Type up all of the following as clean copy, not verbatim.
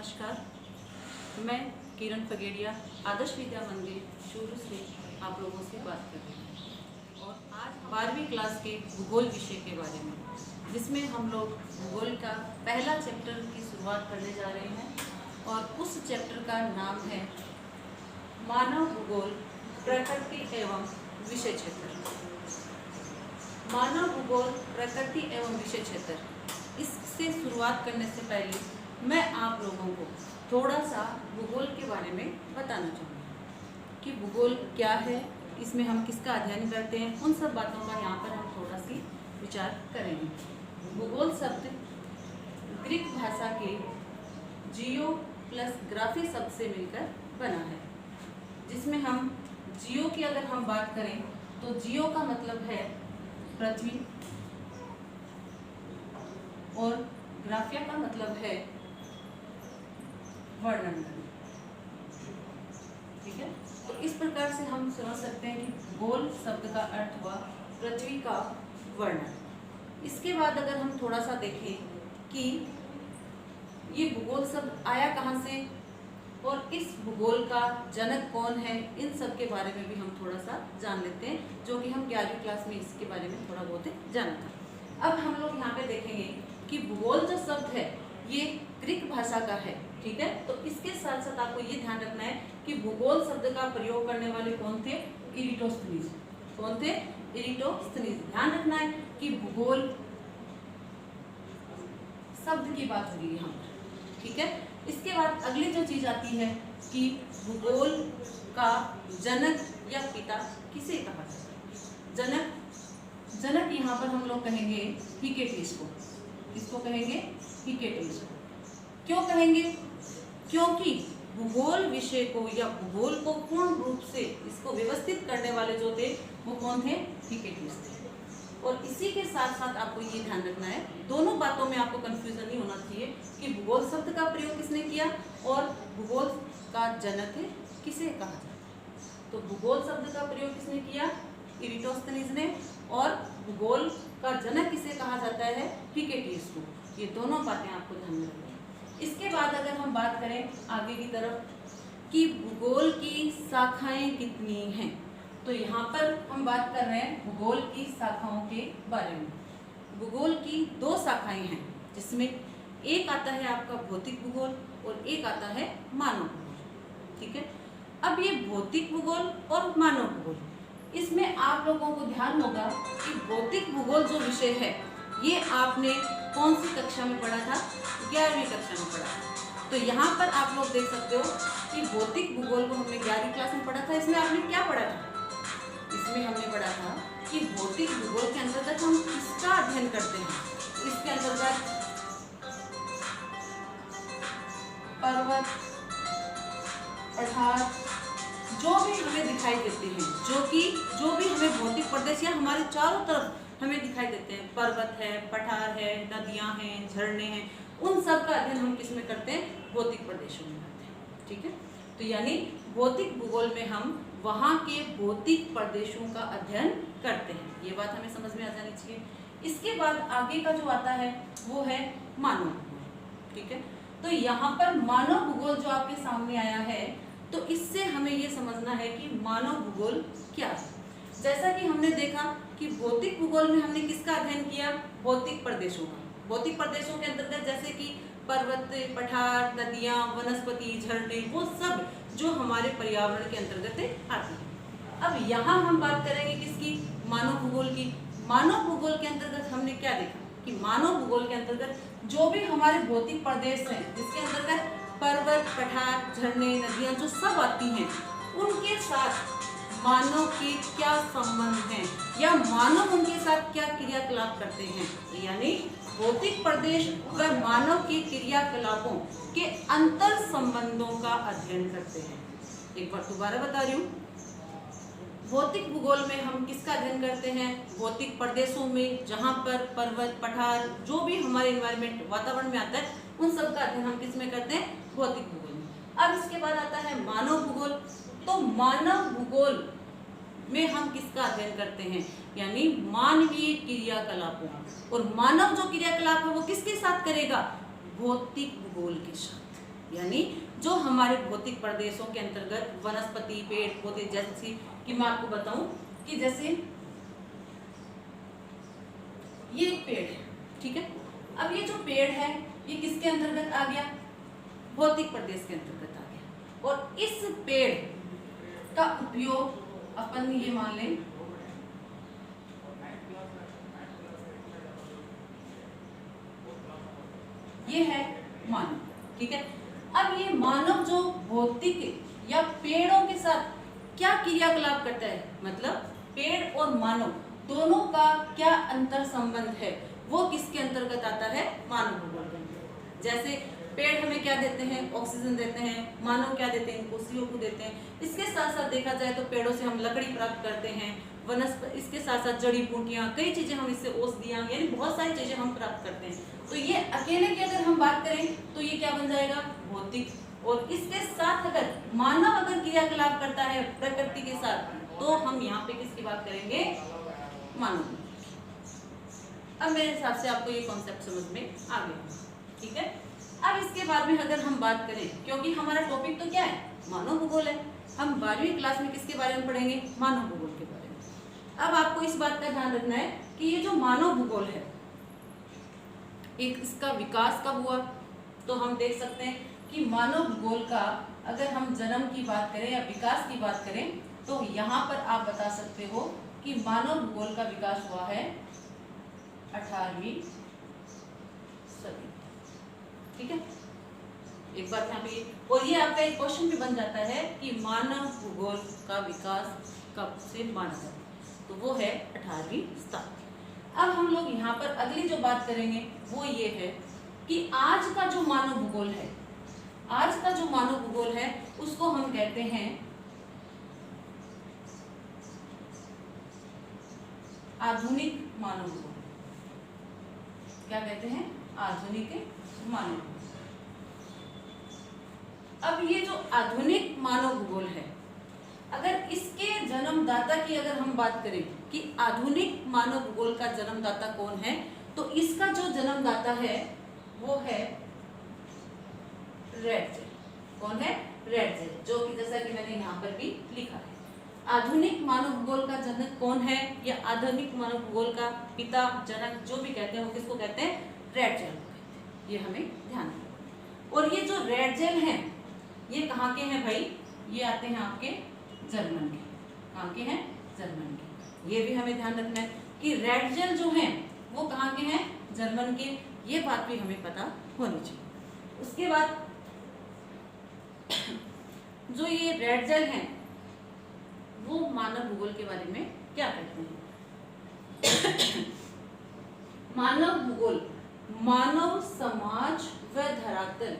नमस्कार, मैं किरण फगेड़िया आदर्श विद्या मंदिर चूरू से आप लोगों से बात कर रही हूँ। और आज 12वीं क्लास के भूगोल विषय के बारे में, जिसमें हम लोग भूगोल का पहला चैप्टर की शुरुआत करने जा रहे हैं और उस चैप्टर का नाम है मानव भूगोल प्रकृति एवं विषय क्षेत्र। मानव भूगोल प्रकृति एवं विषय क्षेत्र, इससे शुरुआत करने से पहले मैं आप लोगों को थोड़ा सा भूगोल के बारे में बताना चाहूँगी कि भूगोल क्या है, इसमें हम किसका अध्ययन करते हैं, उन सब बातों का यहाँ पर हम थोड़ा सी विचार करेंगे। भूगोल शब्द ग्रीक भाषा के जियो प्लस ग्राफी शब्द से मिलकर बना है, जिसमें हम जियो की अगर हम बात करें तो जियो का मतलब है पृथ्वी और ग्राफिया का मतलब है वर्णन। ठीक है, तो इस प्रकार से हम समझ सकते हैं कि भूगोल शब्द का अर्थ हुआ पृथ्वी का वर्णन। इसके बाद अगर हम थोड़ा सा देखें कि ये भूगोल शब्द आया कहाँ से और इस भूगोल का जनक कौन है, इन सब के बारे में भी हम थोड़ा सा जान लेते हैं, जो कि हम 11वीं क्लास में इसके बारे में थोड़ा बहुत जाना था। अब हम लोग यहाँ पे देखेंगे कि भूगोल जो शब्द है ये ग्रीक भाषा का है। ठीक है, तो इसके साथ साथ आपको ये ध्यान रखना है कि भूगोल शब्द का प्रयोग करने वाले कौन थे? इरिटोस्थनीज। कौन थे? इरिटोस्थनीज। ध्यान रखना है कि भूगोल शब्द की बात हो रही है यहाँ पर। ठीक है, इसके बाद अगली जो चीज आती है कि भूगोल का जनक या पिता किसे कहा जाता है? जनक यहाँ पर हम लोग कहेंगे हिकेटियस को। किसको कहेंगे? हिकेटियस को। क्यों कहेंगे? क्योंकि भूगोल विषय को या भूगोल को पूर्ण रूप से इसको व्यवस्थित करने वाले जो थे वो कौन थे? हिकेटियस थे। और इसी के साथ साथ आपको ये ध्यान रखना है, दोनों बातों में आपको कंफ्यूजन नहीं होना चाहिए कि भूगोल शब्द का प्रयोग किसने किया और भूगोल का जनक किसे कहा जाता है। तो भूगोल शब्द का प्रयोग किसने किया? इरिटोस्थनीज ने। और भूगोल का जनक किसे कहा जाता है? हिकेटियस को। ये दोनों बातें आपको ध्यान में रखनी है। इसके बाद अगर हम बात करें आगे की तरफ कि भूगोल की शाखाएं कितनी हैं, तो यहाँ पर हम बात कर रहे हैं भूगोल की शाखाओं के बारे में। भूगोल की 2 शाखाएं हैं, जिसमें एक आता है आपका भौतिक भूगोल और एक आता है मानव भूगोल। ठीक है, अब ये भौतिक भूगोल और मानव भूगोल, इसमें आप लोगों को ध्यान होगा कि भौतिक भूगोल जो विषय है ये आपने कौन सी कक्षा में पढ़ा था? 11वीं कक्षा में पढ़ा था। तो यहाँ पर आप लोग देख सकते हो कि भौतिक भूगोल को हमने 11वीं क्लास में पढ़ा था। इसमें आपने क्या पढ़ा था? इसमें हमने पढ़ा था कि भौतिक भूगोल के अंतर्गत हम किसका अध्ययन करते हैं। इसके अंतर्गत पर्वत, पठार, जो भी हमें दिखाई देते हैं, जो भी हमें भौतिक प्रदेश या हमारे चारों तरफ हमें दिखाई देते हैं, पर्वत है, पठार है, नदियां हैं, झरने हैं, उन सब का अध्ययन हम किस में करते हैं? भौतिक प्रदेशों में करते हैं। ठीक है, तो यानी भौतिक भूगोल में हम वहाँ के भौतिक प्रदेशों का अध्ययन करते हैं। ये बात हमें समझ में आ जानी चाहिए। इसके बाद आगे का जो आता है वो है मानव भूगोल। ठीक है, तो यहाँ पर मानव भूगोल जो आपके सामने आया है, तो इससे हमें ये समझना है कि मानव भूगोल क्या है। जैसा कि हमने देखा कि भौतिक भूगोल में हमने किसका अध्ययन किया? भौतिक प्रदेशों का। भौतिक प्रदेशों के अंतर्गत जैसे कि पर्वत, पठार, नदियां, वनस्पति, झरने, वो सब जो हमारे पर्यावरण के अंतर्गत आती है। अब यहाँ हम बात करेंगे किसकी? मानव भूगोल की। मानव भूगोल के अंतर्गत हमने क्या देखा कि मानव भूगोल के अंतर्गत जो भी हमारे भौतिक प्रदेश हैं, जिसके अंतर्गत पर्वत, पठार, झरने, नदियां जो सब आती हैं, उनके साथ मानव के क्या संबंध हैं या मानव उनके साथ क्या क्रियाकलाप करते हैं। यानी भौतिक प्रदेश व मानव के क्रियाकलापों के अंतर संबंधों का अध्ययन करते हैं। एक बार दोबारा बता रही हूँ, भौतिक भूगोल में हम किसका अध्ययन करते हैं? भौतिक प्रदेशों में, जहाँ पर पर्वत, पठार, जो भी हमारे एनवायरमेंट वातावरण में आता है, उन सब का अध्ययन हम किस में करते हैं? भौतिक भूगोल में। अब इसके बाद आता है मानव भूगोल। तो मानव भूगोल में हम किसका अध्ययन करते हैं? यानी मानवीय क्रियाकलापों। और मानव जो क्रियाकलाप है वो किसके साथ करेगा? भौतिक भूगोल के साथ। यानी जो हमारे भौतिक प्रदेशों के अंतर्गत वनस्पति, पेड़ पौधे, जैसे कि मैं आपको बताऊं कि जैसे ये एक पेड़ है, ठीक है। अब ये जो पेड़ है ये किसके अंतर्गत आ गया? भौतिक प्रदेश के अंतर्गत आ गया। और इस पेड़ का उपयोग अपन ये मान लें ये है मानव, ठीक है। अब ये मानव जो भौतिक या पेड़ों के साथ क्या क्रियाकलाप करता है, मतलब पेड़ और मानव दोनों का क्या अंतर संबंध है, वो किसके अंतर्गत आता है? मानव भूगोल के अंतर्गत। जैसे पेड़ हमें क्या देते हैं? ऑक्सीजन देते हैं। मानव क्या देते हैं? इनको CO2 देते हैं। इसके साथ साथ देखा जाए तो पेड़ों से हम लकड़ी प्राप्त करते हैं, वनस्पति, इसके साथ साथ जड़ी बूटियां, कई चीजें हम इससे, औषधियां, यानी बहुत सारी चीजें हम प्राप्त करते हैं। तो ये अकेले की अगर हम बात करें तो ये क्या बन जाएगा? भौतिक। और इसके साथ अगर मानव अगर क्रियाकलाप करता है प्रकृति के साथ, तो हम यहाँ पे किसकी बात करेंगे? मानव। अब मेरे हिसाब से आपको ये कॉन्सेप्ट समझ में आ गया, ठीक है। अब इसके बाद में अगर हम बात करें, क्योंकि हमारा टॉपिक तो क्या है? मानव भूगोल है। हम 12वीं क्लास में किसके बारे में पढ़ेंगे? मानव भूगोल के बारे में। अब आपको इस बात का ध्यान रखना है कि ये जो मानव भूगोल है, एक इसका विकास कब हुआ? तो हम देख सकते हैं कि मानव भूगोल का अगर हम जन्म की बात करें या विकास की बात करें, तो यहाँ पर आप बता सकते हो कि मानव भूगोल का विकास हुआ है 18वीं सदी, ठीक है। एक बात यहाँ पे, और ये आपका एक क्वेश्चन भी बन जाता है कि मानव भूगोल का विकास कब से माना जाता है, तो वो है 18वीं शताब्दी। अब हम लोग यहाँ पर अगली जो बात करेंगे वो ये है कि आज का जो मानव भूगोल है, आज का जो मानव भूगोल है उसको हम कहते हैं आधुनिक मानव भूगोल। क्या कहते हैं? आधुनिक मानव भूगोल। अब ये जो आधुनिक मानव भूगोल है, अगर इसके जन्मदाता की अगर हम बात करें कि आधुनिक मानव भूगोल का जन्मदाता कौन है, तो इसका जो जन्मदाता है वो है रेडजेल। कौन है? रेडजेल, जो कि जैसा कि मैंने यहाँ पर भी लिखा है। आधुनिक मानव भूगोल का जनक कौन है, या आधुनिक मानव भूगोल का पिता, जनक, जो भी कहते हैं वो किसको कहते हैं? रेडजेल को कहते हैं। ये हमें ध्यान रखना। और ये जो रेडजेल हैं ये कहाँ के हैं भाई? ये आते हैं आपके जर्मन के। कहाँ के हैं? जर्मन के। ये भी हमें ध्यान रखना है कि रेडजेल जो हैं वो कहाँ के हैं? जर्मन के। ये बात भी हमें पता होनी चाहिए। उसके बाद जो ये रेडजेल हैं वो मानव भूगोल के बारे में क्या कहते हैं? मानव भूगोल मानव समाज व धरातल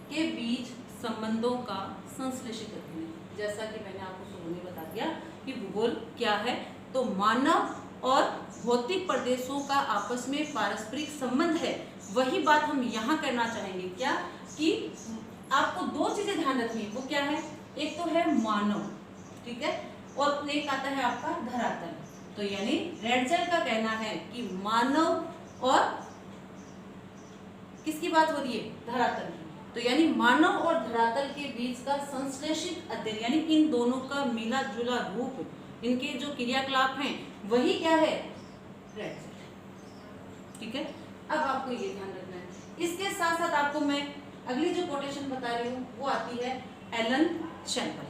के बीच संबंधों का संश्लेषित करते हैं। जैसा कि मैंने आपको शुरू में बता दिया कि भूगोल क्या है, तो मानव और भौतिक प्रदेशों का आपस में पारस्परिक संबंध है। वही बात हम यहाँ करना चाहेंगे, क्या कि आपको दो चीजें ध्यान रखनी है। वो क्या है? एक तो है मानव, ठीक है, और एक आता है आपका धरातल। तो यानी रेडजेल का कहना है कि मानव और किसकी बात हो रही है? धरातल की। तो यानी मानव और धरातल के बीच का संश्लेषित अध्ययन, यानी इन दोनों का मिला जुला रूप, इनके जो क्रियाकलाप हैं वही क्या है? रेडजेल, ठीक है। अब आपको ये ध्यान रखना है। इसके साथ साथ आपको मैं अगली जो कोटेशन बता रही हूँ वो आती है एलन शैम्पल।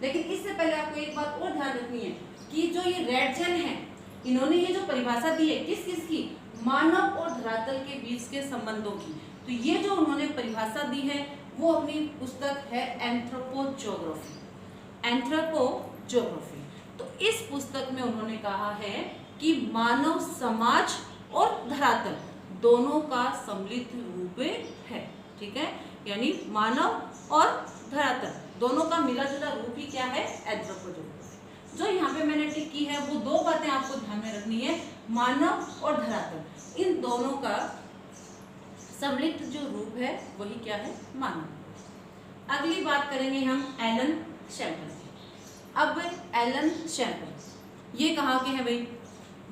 लेकिन इससे पहले आपको एक बात और ध्यान रखनी है कि जो ये रेडजेल हैं, इन्होंने ये जो परिभाषा दी है किस किस की? मानव और धरातल के बीच के संबंधों की। तो ये जो उन्होंने परिभाषा दी है वो अपनी पुस्तक है एंथ्रोपोजोग्राफी। एंथ्रोपोजोग्राफी। तो इस पुस्तक में उन्होंने कहा है कि मानव समाज और धरातल दोनों का सम्मिलित रूप है, ठीक है। यानी मानव और धरातल दोनों का मिला जुला रूप ही क्या है? एंथ्रोपोजोग्राफी। जो यहाँ पे मैंने टिक की है वो दो बातें आपको ध्यान में रखनी है, मानव और धरातल, इन दोनों का सम्मिलित जो रूप है वही क्या है? मानव। अगली बात करेंगे हम एलन शैम्पल की। अब एलन शैम्पल ये कहाँ के हैं भाई?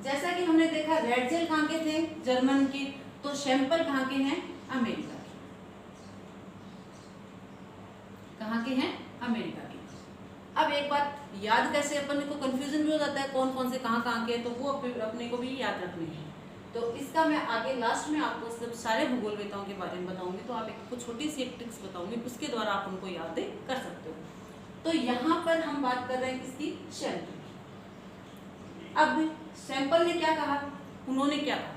जैसा कि हमने देखा रेडजेल कहाँ के थे? जर्मन के। तो शैम्पल कहाँ के हैं? अमेरिका के। कहाँ के हैं? अमेरिका के। अब एक बात याद कैसे, अपन को कंफ्यूजन भी हो जाता है कौन कौन से कहाँ के हैं, तो वो अपने को भी याद रखने हैं। तो इसका मैं आगे लास्ट में आपको सब सारे भूगोलवेताओं के बारे में बताऊंगी, तो आप एक छोटी सी एक ट्रिक्स बताऊंगी, उसके द्वारा आप उनको याद कर सकते हो। तो यहाँ पर हम बात कर रहे हैं किसकी? सैंपल। अब सैंपल ने क्या कहा, उन्होंने क्या कहा,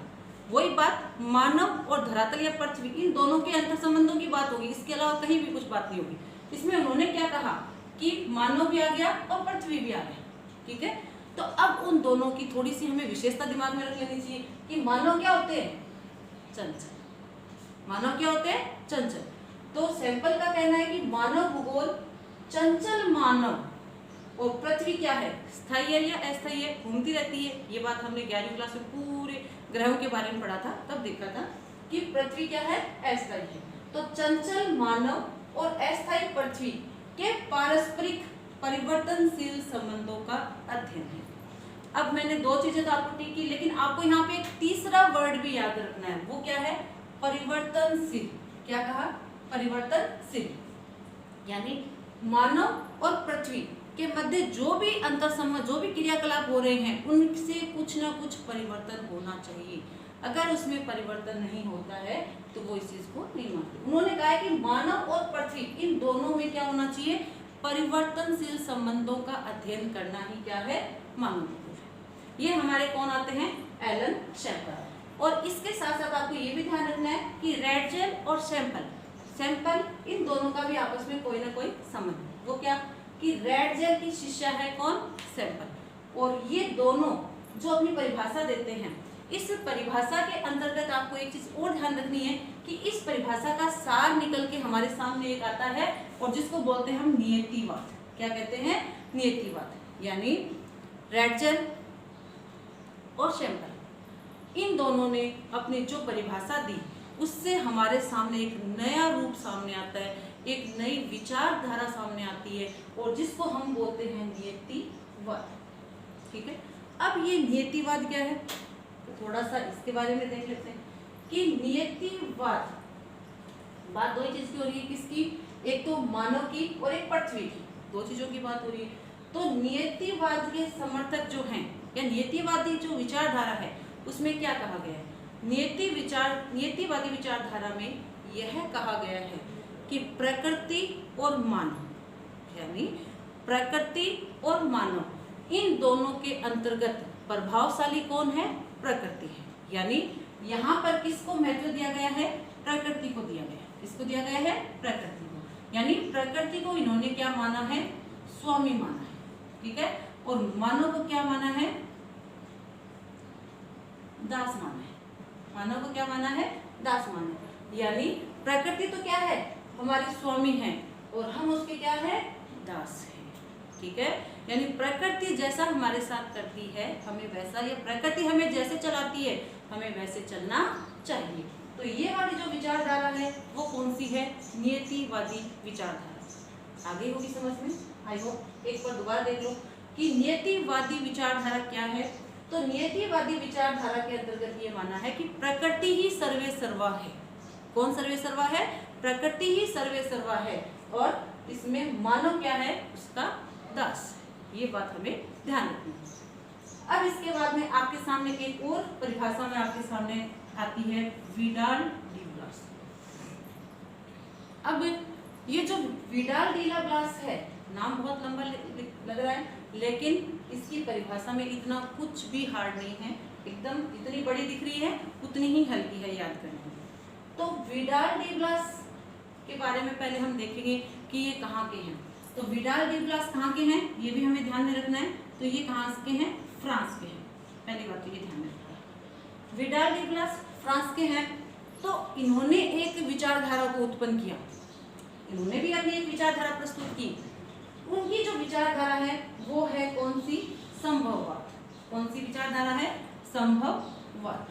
वही बात मानव और धरातल या पृथ्वी इन दोनों के अंतर संबंधों की बात होगी, इसके अलावा कहीं भी कुछ बात नहीं होगी। इसमें उन्होंने क्या कहा कि मानव भी आ गया और पृथ्वी भी आ गया, ठीक है। तो अब उन दोनों की थोड़ी सी हमें विशेषता दिमाग में रख लेनी चाहिए कि मानव क्या होते हैं? चंचल। मानव क्या होते हैं? चंचल। तो सैंपल का कहना है कि मानव भूगोल चंचल मानव, और पृथ्वी क्या है? स्थायी है या अस्थायी है, घूमती रहती है। ये बात हमने 11वीं क्लास में पूरे ग्रहों के बारे में पढ़ा था, तब देखा था कि पृथ्वी क्या है? अस्थायी है। तो चंचल मानव और अस्थायी पृथ्वी के पारस्परिक परिवर्तनशील संबंधों का अध्ययन है। अब मैंने दो चीजें तो आपको टिक की, लेकिन आपको यहाँ पे एक तीसरा वर्ड भी याद रखना है, वो क्या है? परिवर्तनशील। क्या कहा? परिवर्तनशील। यानी मानव और पृथ्वी के मध्य जो भी अंतर संबंध, जो भी क्रियाकलाप हो रहे हैं, उनसे कुछ ना कुछ परिवर्तन होना चाहिए। अगर उसमें परिवर्तन नहीं होता है तो वो इस चीज को नहीं मानते। उन्होंने कहा है कि मानव और पृथ्वी इन दोनों में क्या होना चाहिए? परिवर्तनशील संबंधों का अध्ययन करना ही क्या है? मानव भूगोल है। ये हमारे कौन आते हैं? एलन शैम्पल। और इसके साथ साथ आपको ये भी ध्यान रखना है कि रेडजेल और सैंपल इन दोनों का भी आपस में कोई ना कोई संबंध। वो क्या कि रेडजेल की शिष्य है कौन? सैंपल। और ये दोनों जो अपनी परिभाषा देते हैं, इस परिभाषा के अंतर्गत आपको एक चीज और ध्यान रखनी है कि इस परिभाषा का सार निकल के हमारे सामने एक आता है, और जिसको बोलते हैं हम नियतिवाद। क्या कहते हैं? नियतिवाद। यानी रेडजेल और सैंपल इन दोनों ने अपनी जो परिभाषा दी, उससे हमारे सामने एक नया रूप सामने आता है, एक नई विचारधारा सामने आती है, और जिसको हम बोलते हैं नियतिवाद। ठीक है। अब ये नियतिवाद क्या है, तो थोड़ा सा इसके बारे में देख लेते हैं कि नियतिवाद, बात दो ही चीज की हो रही है। किसकी? एक तो मानव की और एक पृथ्वी की, दो चीजों की बात हो रही है। तो नियतिवाद के समर्थक जो हैं, या नियतिवादी जो विचारधारा है, उसमें क्या कहा गया है? नियतिवादी विचारधारा में यह कहा गया है कि प्रकृति और मानव, यानी प्रकृति और मानव इन दोनों के अंतर्गत प्रभावशाली कौन है? प्रकृति है। यानी यहाँ पर किसको महत्व दिया गया है? प्रकृति को दिया गया है। किसको दिया गया है? प्रकृति को। यानी प्रकृति को इन्होंने क्या माना है? स्वामी माना है। ठीक है। और मानव को क्या माना है? दास माना है। मानव को क्या माना है? दास माना है। यानी प्रकृति तो क्या है? हमारी स्वामी है, और हम उसके क्या है? दास है। ठीक है। यानी प्रकृति जैसा हमारे साथ करती है, हमें वैसा, या प्रकृति हमें जैसे चलाती है, हमें वैसे चलना चाहिए। तो ये वाली जो विचारधारा है वो कौन सी है? नियतिवादी विचारधारा। आगे होगी समझ में? I hope. एक बार दोबारा देख लो कि नियतिवादी विचारधारा क्या है। तो नियतिवादी विचारधारा के अंतर्गत ये माना है कि प्रकृति ही सर्वे सर्वा है। कौन सर्वे सर्वा है? प्रकृति ही सर्वे सर्वा है, और इसमें मानव क्या है? उसका दास। ये बात हमें ध्यान रखनी है। अब इसके बाद में आपके सामने एक और परिभाषा में आपके सामने आती है विडाल डी ब्लास। अब ये जो विडाल डी ब्लास है, नाम बहुत लंबा लग रहा है, लेकिन इसकी परिभाषा में इतना कुछ भी हार्ड नहीं है, एकदम जितनी बड़ी दिख रही है उतनी ही हल्की है याद करने में। तो विडाल डी ब्लास के बारे में पहले हम देखेंगे कि ये कहाँ के हैं। तो विडाल डी ब्लास कहाँ के हैं, ये भी हमें ध्यान में रखना है। तो ये कहाँ के हैं? फ्रांस के हैं। पहली बात तो ये ध्यान में रखना है, विडाल डी ब्लास फ्रांस के हैं। तो इन्होंने एक विचारधारा को उत्पन्न किया, इन्होंने भी अपनी एक विचारधारा प्रस्तुत की। उनकी जो विचारधारा है वो है कौन सी? संभववाद। कौन सी विचारधारा है? संभववाद।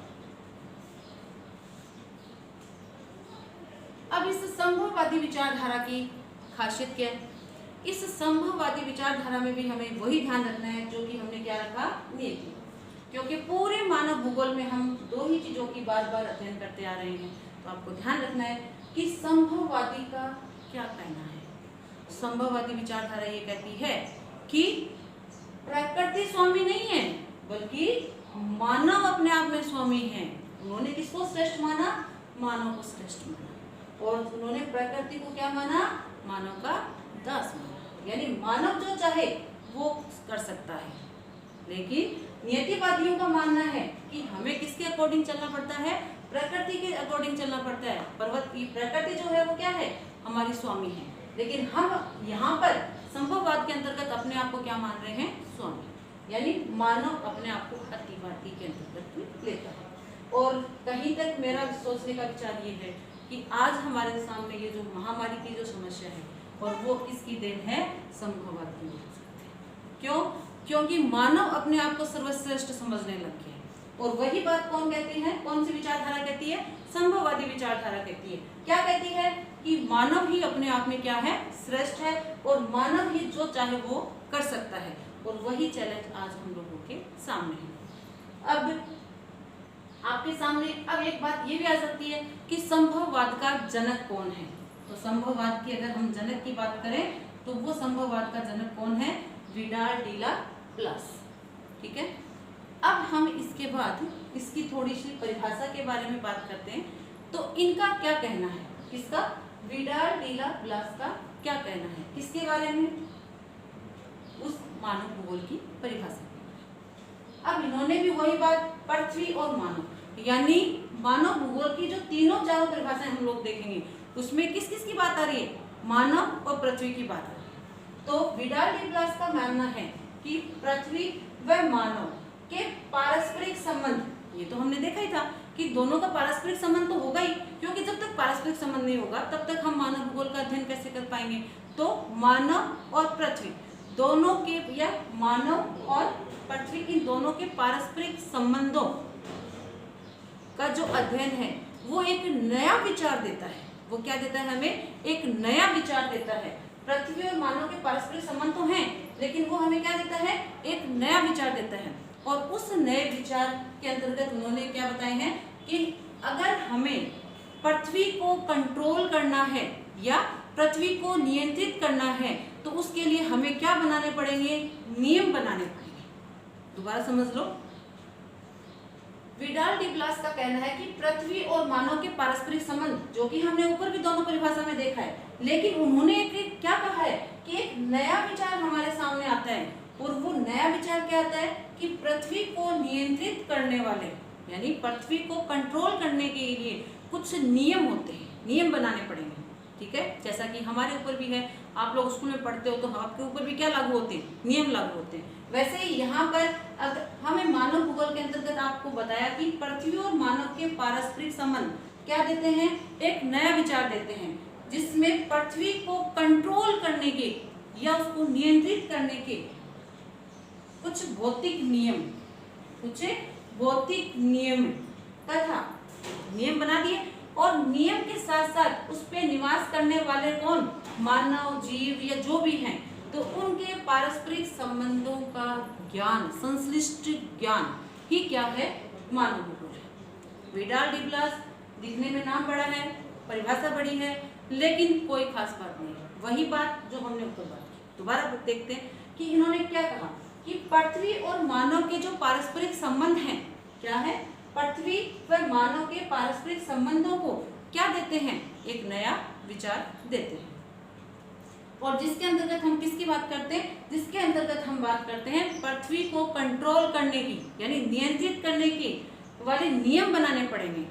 अब इस संभववादी विचारधारा की खासियत क्या है? इस संभववादी विचारधारा में भी हमें वही ध्यान रखना है जो कि हमने क्या रखा? नियति। क्योंकि पूरे मानव भूगोल में हम दो ही चीजों की बार बार अध्ययन करते आ रहे हैं, तो आपको ध्यान रखना है कि संभववादी का क्या कहना है। संभववादी विचारधारा ये कहती है कि प्रकृति स्वामी नहीं है, बल्कि मानव अपने आप में स्वामी है। उन्होंने किसको श्रेष्ठ माना? मानव को श्रेष्ठ माना। और उन्होंने प्रकृति को क्या माना? मानव का दास माना। यानी मानव जो चाहे वो कर सकता है, लेकिन नियतिवादियों का मानना है कि हमें किसके अकॉर्डिंग चलना पड़ता है? प्रकृति के अकॉर्डिंग चलना पड़ता है। पर्वत की प्रकृति जो है वो क्या है? हमारी स्वामी है। लेकिन हम यहाँ पर संभववाद के अंतर्गत अपने आप को क्या मान रहे हैं? स्वामी। यानी मानव अपने आप को अतिवादी के अंतर्गत लेता है। और कहीं तक मेरा सोचने का विचार ये है कि आज हमारे सामने ये जो महामारी की जो समस्या है, और वो किसकी देन है? संभववाद की हो सकती है। क्यों? क्योंकि मानव अपने आप को सर्वश्रेष्ठ समझने लग गया है। और वही बात कौन कहती है? कौन सी विचारधारा कहती है? संभववादी विचारधारा कहती है। क्या कहती है? कि मानव ही अपने आप में क्या है? श्रेष्ठ है, और मानव ही जो चाहे वो कर सकता है। और वही चैलेंज आज हम लोगों के सामने है। अब आपके सामने अब एक बात ये भी आ सकती है कि संभववाद का जनक कौन है। तो संभववाद की अगर हम जनक की बात करें तो वो संभववाद का जनक कौन है? विडाल डिला प्लास। ठीक है। अब हम इसके बाद इसकी थोड़ी सी परिभाषा के बारे में बात करते हैं। तो इनका क्या कहना है? किसका? विडाल डिला प्लास का क्या कहना है? किसके बारे में? उस मानव भूगोल की परिभाषा। अब इन्होंने भी वही बात पृथ्वी और मानव, यानी मानव भूगोल की जो तीनों चारों परिभाषाएं हम लोग देखेंगे, उसमें किस किस की बात आ रही है? मानव और पृथ्वी की बात आ रही है। तो विडाल डी प्लास का मानना है कि पृथ्वी व मानव के पारस्परिक संबंध, ये तो हमने देखा ही था कि दोनों का पारस्परिक संबंध तो होगा ही, क्योंकि जब तक पारस्परिक संबंध नहीं होगा तब तक हम मानव भूगोल का अध्ययन कैसे कर पाएंगे। तो मानव और पृथ्वी दोनों के, या मानव और पृथ्वी इन दोनों के पारस्परिक संबंधों का जो अध्ययन है वो एक नया विचार देता है। वो क्या देता है? हमें एक नया विचार देता है। पृथ्वी और मानव के पारस्परिक संबंध तो हैं, लेकिन वो हमें क्या देता है? एक नया विचार देता है। और उस नए विचार के अंतर्गत उन्होंने क्या बताए हैं कि अगर हमें पृथ्वी को कंट्रोल करना है या पृथ्वी को नियंत्रित करना है तो उसके लिए हमें क्या बनाने पड़ेंगे? नियम बनाने पड़ेंगे। दोबारा समझ लो। विडाल डी प्लास का कहना है कि पृथ्वी और मानव के पारस्परिक संबंध, जो कि हमने ऊपर भी दोनों परिभाषा में देखा है, लेकिन उन्होंने एक क्या कहा है कि एक नया विचार हमारे सामने आता है। और वो नया विचार क्या आता है कि पृथ्वी को नियंत्रित करने वाले, यानी पृथ्वी को कंट्रोल करने के लिए कुछ नियम होते हैं, नियम बनाने पड़ेंगे। ठीक है। जैसा कि हमारे ऊपर भी है, आप लोग स्कूल में पढ़ते हो तो आपके ऊपर भी क्या लागू होते हैं? नियम लागू होते हैं। वैसे ही यहाँ पर अगर हमें मानव भूगोल के अंतर्गत आपको बताया कि पृथ्वी और मानव के पारस्परिक संबंध क्या देते हैं? एक नया विचार देते हैं, जिसमें पृथ्वी को कंट्रोल करने के या उसको नियंत्रित करने के कुछ भौतिक नियम तथा नियम बना दिए। और नियम के साथ साथ उस पे निवास करने वाले कौन? मानव, जीव या जो भी हैं, तो उनके पारस्परिक संबंधों का ज्ञान, संश्लिष्ट ज्ञान ही क्या है? मानव भूगोल है। विडाल डी प्लास दिखने में नाम बड़ा है, परिभाषा बड़ी है, लेकिन कोई खास बात नहीं है। वही बात जो हमने ऊपर बात की। दोबारा देखते हैं कि इन्होंने क्या कहा कि पृथ्वी और मानव के जो पारस्परिक संबंध हैं, क्या है? पृथ्वी व मानव के पारस्परिक संबंधों को क्या देते हैं? एक नया विचार देते हैं। और जिसके अंतर्गत हम किसकी बात करते हैं? जिसके अंतर्गत हम बात करते हैं पृथ्वी को कंट्रोल करने की, यानी नियंत्रित करने की वाले नियम बनाने पड़ेंगे।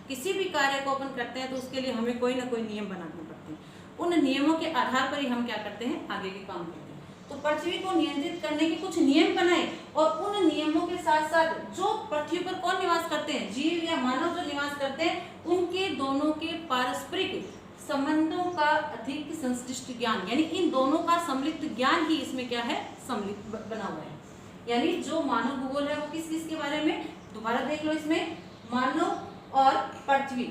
किसी भी कार्य को अपन करते हैं तो उसके लिए हमें कोई ना कोई नियम बनाने पड़ते हैं। उन नियमों के आधार पर ही हम क्या करते हैं? आगे के काम करते हैं। तो पृथ्वी को नियंत्रित करने के कुछ नियम बनाए, और उन नियमों के साथ साथ जो पृथ्वी पर कौन निवास करते हैं? जीव या मानव जो निवास करते हैं, उनके दोनों के पारस्परिक संबंधों का अधिक संश्लिष्ट ज्ञान, यानी इन दोनों का सम्मिलित ज्ञान ही इसमें क्या है? सम्मिलित बना हुआ है। यानी जो मानव भूगोल है वो किस किस के बारे में? दोबारा देख लो, इसमें मानव और पृथ्वी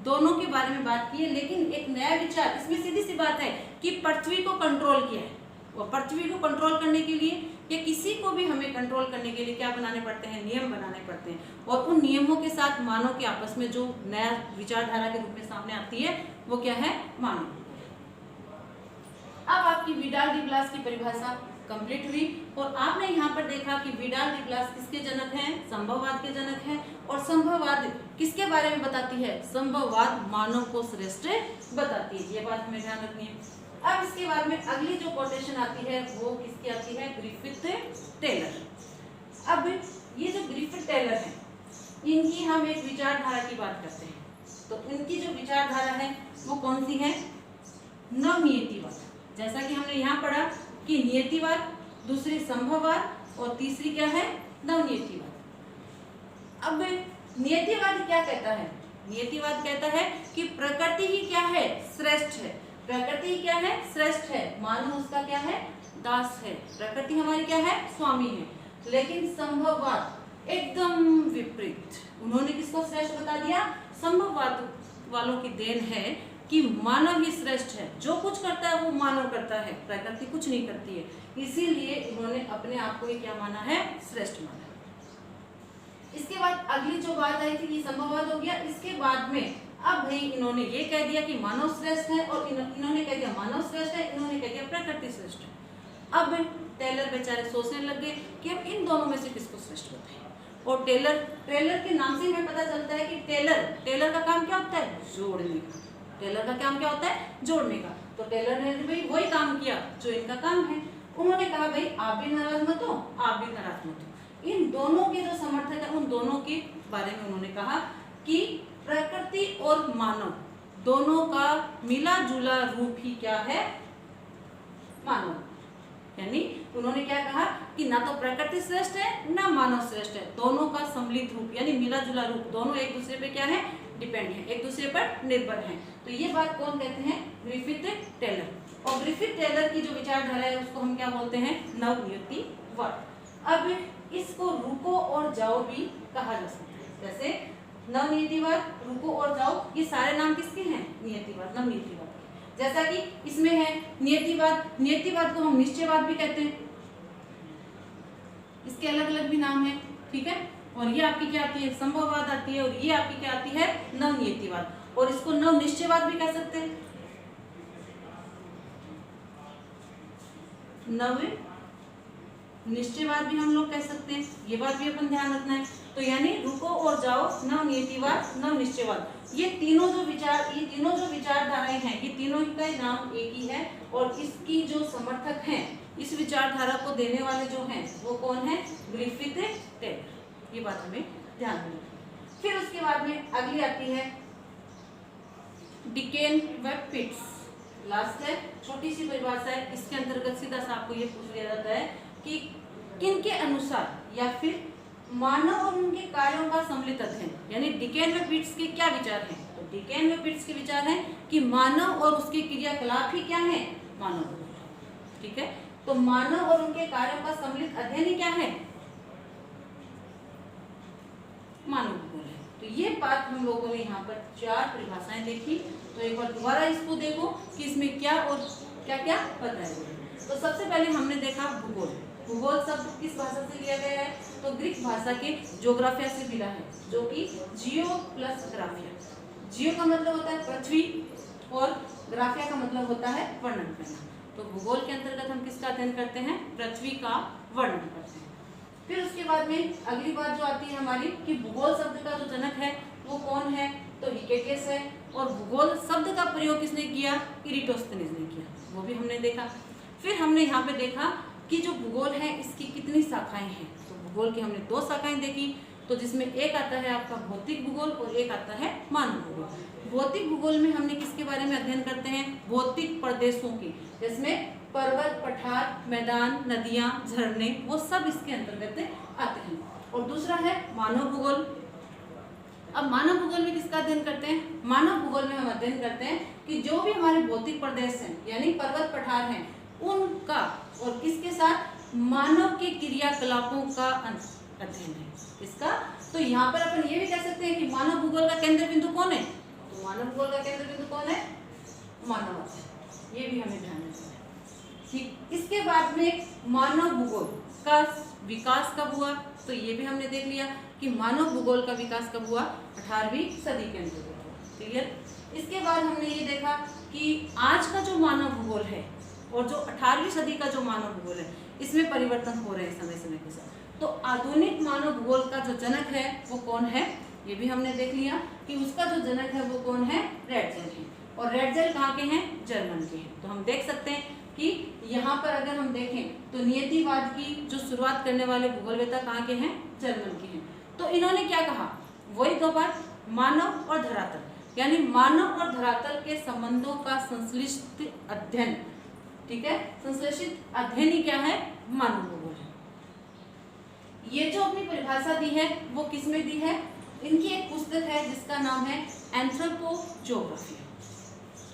दोनों के बारे में बात की है, लेकिन एक नया विचार इसमें सीधी सी बात है कि पृथ्वी को कंट्रोल किया है। और पृथ्वी को कंट्रोल करने के लिए या किसी को भी हमें कंट्रोल करने के लिए क्या बनाने पड़ते हैं? नियम बनाने पड़ते हैं। और उन नियमों के साथ मानव के आपस में जो नया विचारधारा के रूप में सामने आती है वो क्या है? मानव। अब आप आपकी विडाल डी ब्लास की परिभाषा कंप्लीट हुई और आपने यहाँ पर देखा कि विडाल डी ब्लास किसके जनक हैं, संभववाद के जनक हैं। और संभववाद किसके बारे में बताती है, संभववाद मानव को श्रेष्ठ बताती है, ये बात हमें ध्यान रखनी है। अब इसके बाद में अगली जो कोटेशन आती है वो किसकी आती है, ग्रिफिथ टेलर। अब ये जो ग्रिफिथ टेलर है इनकी हम एक विचारधारा की बात करते हैं, तो इनकी जो विचारधारा है वो कौन सी है, नवनियतिवाद। जैसा कि हमने यहाँ पढ़ा कि नियतिवाद, दूसरी संभववाद और तीसरी क्या है, नवनियतिवाद। अब नियतिवाद क्या कहता है, नियतिवाद कहता है कि प्रकृति ही क्या है, श्रेष्ठ है। प्रकृति ही क्या है, श्रेष्ठ है, मानव उसका क्या है, दास है। प्रकृति हमारी क्या है, स्वामी है। लेकिन संभववाद एकदम विपरीत, उन्होंने किसको श्रेष्ठ बता दिया, संभववाद वालों की देन है कि मानव ही श्रेष्ठ है, जो कुछ करता है वो मानव करता है, प्रकृति कुछ नहीं करती है। इसीलिए इन्होंने अपने आप को ही क्या माना है, श्रेष्ठ माना। इसके बाद अगली जो बात आई थी कि संभववाद हो गया। इसके बाद में अब भाई इन्होंने ये कह दिया कि मानव श्रेष्ठ है और इन्होंने कह दिया मानव श्रेष्ठ है, इन्होंने कह दिया प्रकृति श्रेष्ठ है। अब टेलर बेचारे सोचने लग गए कि अब इन दोनों में से किसको श्रेष्ठ होते हैं। और टेलर के नाम से हमें पता चलता है कि टेलर का काम क्या होता है, जोड़ने का। टेलर का काम क्या होता है, जोड़ने का। तो टेलर ने भाई वही काम किया जो इनका काम है। उन्होंने कहा भाई आप भी नाराज मत हो, आप भी नाराज मत हो। इन दोनों के जो समर्थक है उन दोनों के बारे में उन्होंने कहा कि प्रकृति और मानव दोनों का मिला जुला रूप ही क्या है, मानव। यानी उन्होंने क्या कहा कि ना तो प्रकृति श्रेष्ठ है ना मानव श्रेष्ठ है, दोनों का सम्मिलित रूप यानी मिला जुला रूप, दोनों एक दूसरे पे क्या है, डिपेंड है, एक दूसरे पर निर्भर है। तो ये बात कौन कहते हैं, ग्रिफिथ टेलर। और ग्रिफिथ टेलर की जो विचारधारा है उसको हम क्या बोलते हैं, नवनियतिवाद। अब इसको रुको और जाओ भी कहा जा सकता है। जैसे नवनियतिवाद, रुको और जाओ, ये सारे नाम किसके हैं, नियतिवाद, नवनियतिवाद। जैसा कि इसमें है नियतिवाद, नियतिवाद को हम निश्चयवाद भी कहते हैं, इसके अलग अलग भी नाम है, ठीक है। और ये आपकी क्या आती है, संभववाद आती है, और ये आपकी क्या आती है, नवनियतिवाद। और इसको नव निश्चयवाद भी कह सकते हैं, नव निश्चयवाद भी हम लोग कह सकते हैं, ये बात भी अपन ध्यान रखना है। तो यानी रुको और जाओ, नवनियतिवाद, नव निश्चयवाद, ये तीनों जो विचारधाराएं हैं, ये तीनों का नाम एक ही है। और इसकी जो समर्थक हैं, इस विचारधारा को देने वाले जो हैं वो कौन है, ग्रिफिथ टेलर। ये बात हमें ध्यान में रखनी। फिर उसके बाद में अगली आती है डिकेन व पिट्स, लास्ट है, छोटी सी परिभाषा है। इसके अंतर्गत सीधा सा आपको ये पूछ लिया जाता है कि किन के अनुसार या फिर मानव और उनके कार्यों का सम्मिलित अध्ययन, यानी डिकेन व पिट्स के क्या विचार हैं। तो डिकेन व पिट्स के विचार हैं कि मानव और उसके क्रियाकलाप ही क्या है, मानव भूगोल, ठीक है। तो मानव और उनके कार्यों का सम्मिलित अध्ययन ही क्या है, मानव भूगोल है। तो ये बात हम लोगों ने यहाँ पर 4 परिभाषाएं देखी। तो एक बार दोबारा इसको देखो कि इसमें क्या और क्या क्या बताया गया। तो सबसे पहले हमने देखा भूगोल। भूगोल शब्द किस भाषा से लिया गया है, तो ग्रीक भाषा के ज्योग्राफिया से मिला है, जो कि जियो प्लस ग्राफिया। जियो का मतलब होता है पृथ्वी और ग्राफिया का मतलब होता है वर्णन करना। तो भूगोल के अंतर्गत हम किसका अध्ययन करते हैं, पृथ्वी का वर्णन करते हैं। फिर उसके बाद में अगली बात जो आती है हमारी कि भूगोल शब्द का जो जनक है वो कौन है, तो हिकेटियस है। और भूगोल शब्द का प्रयोग किसने किया, इरिटोस्थेनीज ने किया, वो भी हमने देखा। फिर हमने यहाँ पे देखा कि जो भूगोल है इसकी कितनी शाखाएं हैं। तो भूगोल की हमने 2 शाखाएं देखी, तो जिसमें एक आता है आपका भौतिक भूगोल और एक आता है मानव भूगोल। भौतिक भूगोल में हमने किसके बारे में अध्ययन करते हैं, भौतिक प्रदेशों की, जिसमें पर्वत, पठार, मैदान, नदियां, झरने, वो सब इसके अंतर्गत आते हैं। और दूसरा है मानव भूगोल। अब मानव भूगोल में किसका अध्ययन करते हैं, मानव भूगोल में हम अध्ययन करते हैं कि जो भी हमारे भौतिक प्रदेश हैं यानी पर्वत पठार हैं उनका और किसके साथ, मानव के क्रियाकलापों का अध्ययन है इसका। तो यहाँ पर अपन ये भी कह सकते हैं कि मानव भूगोल का केंद्र बिंदु कौन है, तो मानव भूगोल का केंद्र बिंदु कौन है, मानव। ये भी हमें ध्यान रखना है, ठीक। इसके बाद में मानव भूगोल का विकास कब हुआ, तो ये भी हमने देख लिया कि मानव भूगोल का विकास कब हुआ, 18वीं सदी के अंतर्गत। क्लियर। इसके बाद हमने ये देखा कि आज का जो मानव भूगोल है और जो 18वीं सदी का जो मानव भूगोल है इसमें परिवर्तन हो रहे हैं समय समय के साथ। तो आधुनिक मानव भूगोल का जो जनक है वो कौन है, ये भी हमने देख लिया कि उसका जो जनक है वो कौन है, रैटजेल है। और रैटजेल कहाँ के हैं, जर्मन के हैं। तो हम देख सकते हैं कि यहाँ पर अगर हम देखें तो नियतिवाद की जो शुरुआत करने वाले भूगोलवेत्ता कहाँ के हैं, जर्मन के हैं। तो इन्होंने क्या कहा, वही दो बात, मानव और धरातल, यानी मानव और धरातल के संबंधों का संश्लिष्ट अध्ययन, ठीक है, संश्लेषित अध्ययन ही क्या है, मानव भूगोल है। ये जो अपनी परिभाषा दी है वो किसमें दी है, इनकी एक पुस्तक है जिसका नाम है एंथ्रोपोजोग्राफी,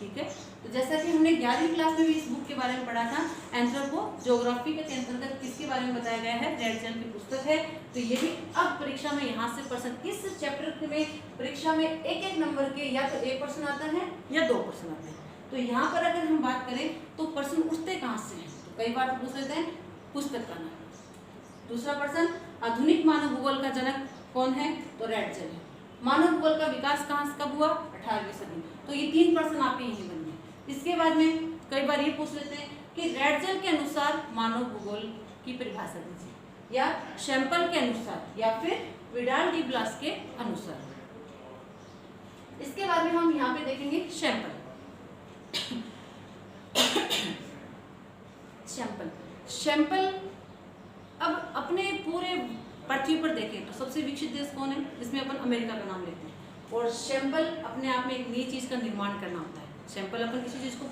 ठीक है। तो जैसा कि हमने 11वीं क्लास में भी इस बुक के बारे में पढ़ा था, एंथ्रोपोजोग्राफी के अंतर्गत किसके बारे में बताया गया है, रैटजेल की पुस्तक है। तो ये भी अब परीक्षा में यहाँ से प्रश्न, इस चैप्टर में परीक्षा में एक नंबर के या तो 1 प्रश्न आता है या 2 प्रश्न आते हैं। तो यहाँ पर अगर हम बात करें तो प्रश्न उठते कहाँ से हैं, तो कई बार पूछ लेते हैं पुस्तक का नाम। दूसरा प्रश्न, आधुनिक मानव भूगोल का जनक कौन है, तो रैटजेल है। मानव भूगोल का विकास कहाँ कब हुआ, 18वीं सदी। तो ये 3 प्रश्न आपके यहीं बन गए। इसके बाद में कई बार ये पूछ लेते हैं कि रैटजेल के अनुसार मानव भूगोल की परिभाषा दीजिए, या शैंपल के अनुसार, या फिर विडाल डी ब्लास के अनुसार। इसके बाद में हम यहाँ पे देखेंगे शैंपल। शैंपल अब अपने पूरे पृथ्वी पर देखें तो सबसे विकसित देश कौन है, जिसमें अपन अमेरिका का नाम लेते हैं। और सैंपल अपने आप में एक नई चीज का निर्माण करना होता है। सैंपल अपन किसी चीज को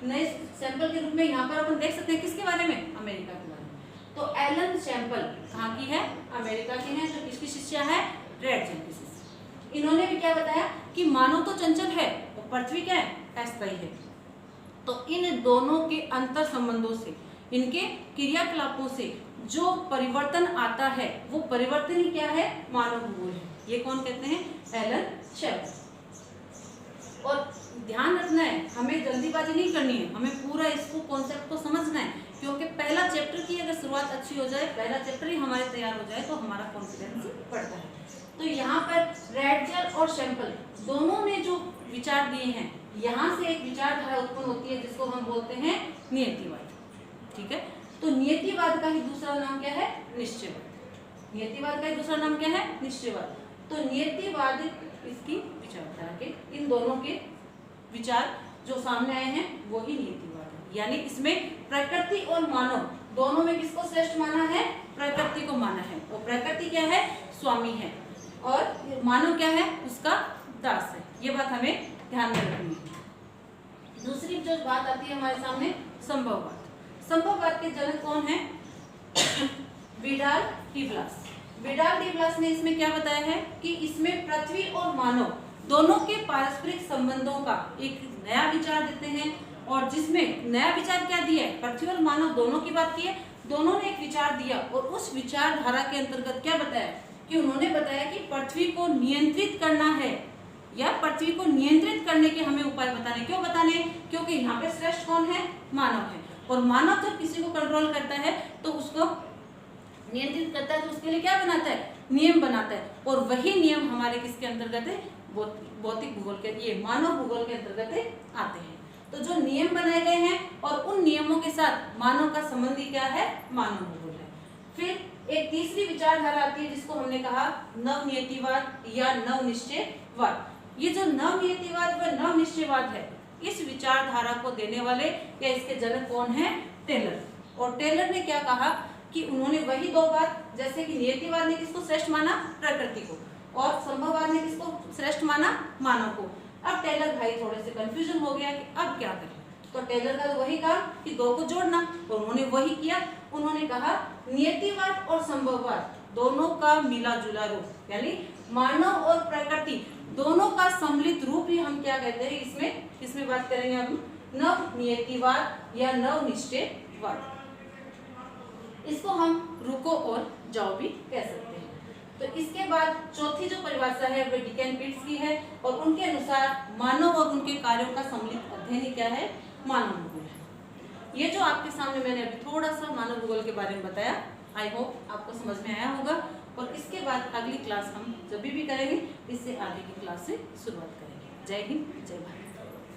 नए सैंपल के रूप में यहाँ पर अपन देख सकते हैं किसके बारे में, अमेरिका के बारे में। तो एलन सैंपल कहाँ की है, अमेरिका की है, जो किसकी शिष्या है, रैटजेल की शिष्या। इन्होंने भी क्या बताया कि मानव तो चंचल है और पृथ्वी क्या है, अस्थायी है। तो इन दोनों के अंतर संबंधों से, इनके क्रियाकलापों से जो परिवर्तन आता है वो परिवर्तन ही क्या है, मानव भूगोल है। ये कौन कहते हैं, एलन सैंपल। और ध्यान रखना है, हमें जल्दीबाजी नहीं करनी है, हमें पूरा इसको कॉन्सेप्ट को समझना है, क्योंकि पहला चैप्टर की अगर शुरुआत अच्छी हो जाए, पहला चैप्टर ही हमारे तैयार हो जाए तो हमारा कॉन्फिडेंस बढ़ता है। तो यहाँ पर रैटजेल और सैंपल दोनों ने जो विचार दिए हैं, यहाँ से एक विचारधारा उत्पन्न होती है जिसको हम बोलते हैं नियतिवाद, ठीक है। तो नियतिवाद का ही दूसरा नाम क्या है, निश्चयवाद। नियतिवाद का ही दूसरा नाम क्या है, निश्चयवाद। तो नियतिवाद इसकी विचारधारा के, इन दोनों के विचार जो सामने आए हैं वो ही नियतिवाद है। यानी इसमें प्रकृति और मानव दोनों में किसको श्रेष्ठ माना है, प्रकृति को माना है। और प्रकृति क्या है, स्वामी है, और मानव क्या है, उसका दास है। ये बात हमें ध्यान में रखनी है। दूसरी जो बात आती है हमारे सामने, संभववाद। संभववाद के जनक कौन है, Vidal de Blache. Vidal de Blache ने इसमें क्या बताया है कि इसमें पृथ्वी और मानव दोनों के पारस्परिक संबंधों का एक नया विचार देते हैं। और जिसमें नया विचार क्या दिया है, पृथ्वी और मानव दोनों की बात की है, दोनों ने एक विचार दिया। और उस विचारधारा के अंतर्गत क्या बताया कि उन्होंने बताया कि पृथ्वी को नियंत्रित करना है, या पृथ्वी को नियंत्रित करने के हमें उपाय बताने। क्यों बताने, क्योंकि यहाँ पे श्रेष्ठ कौन है, मानव है। और मानव जब किसी को कंट्रोल करता है तो उसको नियंत्रित करता है, तो उसके लिए क्या बनाता है, नियम बनाता है। और वही नियम हमारे किसके अंतर्गत है, भौतिक भूगोल के, ये मानव भूगोल के अंतर्गत आते हैं। तो जो नियम बनाए गए हैं और उन नियमों के साथ मानव का संबंध ही क्या है, मानव भूगोल है। फिर एक तीसरी विचारधारा आती है जिसको हमने कहा नवनियतिवाद या नवनिश्चयवाद। ये जो नवनियतिवाद व नवनिश्चयवाद है, इस विचारधारा को देने वाले या इसके जनक कौन है, टेलर। और टेलर ने क्या कहा कि उन्होंने वही दो बात, जैसे कि नियतिवाद ने किसको श्रेष्ठ माना, प्रकृति को, और संभववाद ने किसको श्रेष्ठ माना, मानव को। अब टेलर भाई थोड़े से कंफ्यूजन हो गया कि अब क्या करें। तो टेलर का वही काम कि दो को जोड़ना, और उन्होंने वही किया। उन्होंने कहा नियतिवाद और संभववाद दोनों का मिला जुला रूप, यानी मानव और प्रकृति दोनों का सम्मिलित रूप ही हम क्या कहते हैं, इसमें किसमें बात करेंगे हम, नवनियतिवाद या नवनिश्चयवाद। इसको हम रुको और जाओ भी कह सकते हैं। तो इसके बाद चौथी जो परिभाषा है वह डिकेन पिट्स की है, और उनके अनुसार मानव और उनके कार्यों का सम्मिलित अध्ययन ही क्या है, मानव भूगोल है। ये जो आपके सामने मैंने अभी थोड़ा सा मानव भूगोल के बारे में बताया, आई होप आपको समझ में आया होगा। और इसके बाद अगली क्लास हम जब भी करेंगे, इससे आगे की क्लास से शुरुआत करेंगे। जय हिंद, जय भारत।